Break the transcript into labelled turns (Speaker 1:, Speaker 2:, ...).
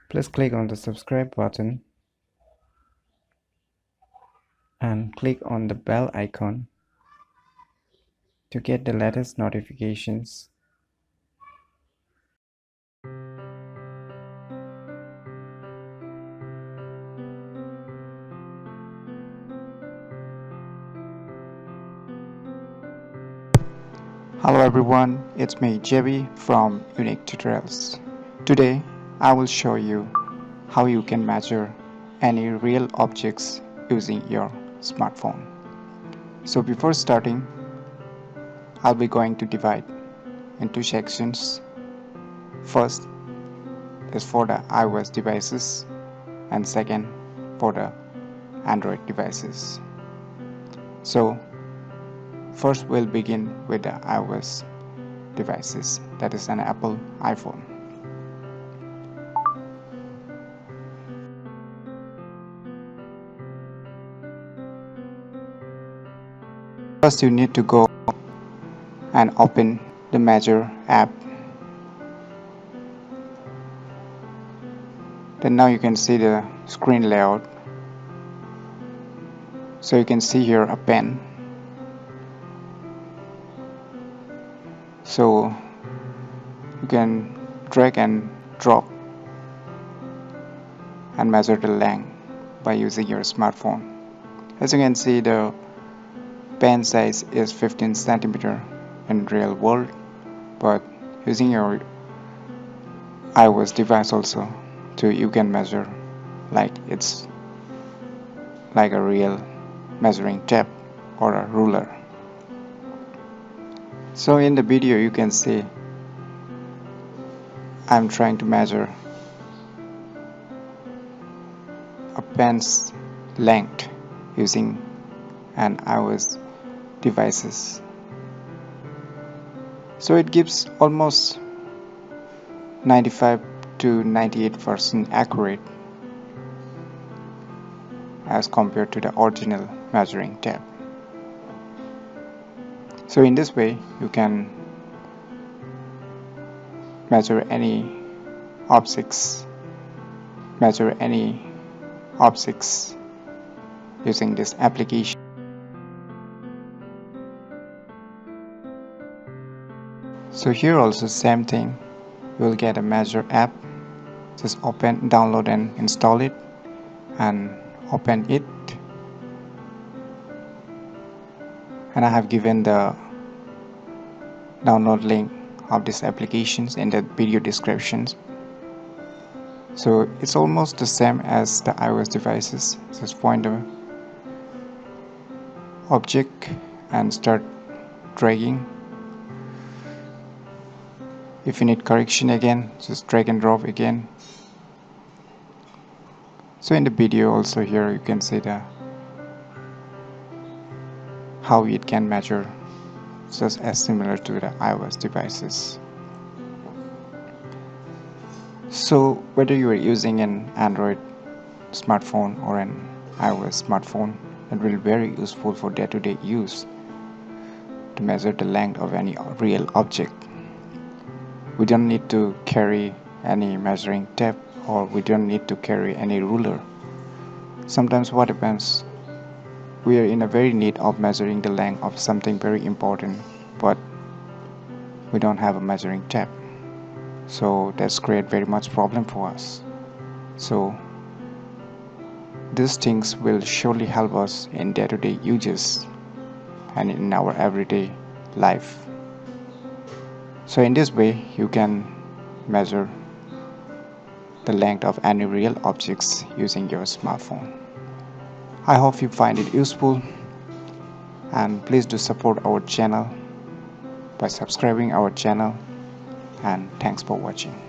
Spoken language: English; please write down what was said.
Speaker 1: Please click on the subscribe button and click on the bell icon to get the latest notifications. Hello everyone, it's me JB from Unique Tutorials. Today I will show you how you can measure any real objects using your smartphone. So before starting, I'll be going to divide into sections. First is for the iOS devices and second for the Android devices. So first we'll begin with the iOS devices, that is an Apple iPhone. First you need to go and open the Measure app. Then now you can see the screen layout. So you can see here a pen. So you can drag and drop and measure the length by using your smartphone. As you can see, the pen size is 15 centimeter in real world, but using your iOS device also, you can measure like it's like a real measuring tape or a ruler. So in the video you can see I'm trying to measure a pen's length using an iOS devices. So it gives almost 95 to 98% accurate as compared to the original measuring tape. So in this way you can measure any objects using this application. So here also same thing, you will get a Measure app. Just open, download and install it and open it. And I have given the download link of these applications in the video descriptions. So it's almost the same as the iOS devices. Just point the object and start dragging. If you need correction again, just drag and drop again. So in the video also here you can see how it can measure, just as similar to the iOS devices. So whether you are using an Android smartphone or an iOS smartphone, it will be very useful for day-to-day use to measure the length of any real object. We don't need to carry any measuring tape, or we don't need to carry any ruler. Sometimes what happens, we are in a very need of measuring the length of something very important, but we don't have a measuring tape. So that's create very much problem for us. So these things will surely help us in day-to-day uses and in our everyday life. So in this way you can measure the length of any real objects using your smartphone. I hope you find it useful, and please do support our channel by subscribing our channel, and thanks for watching.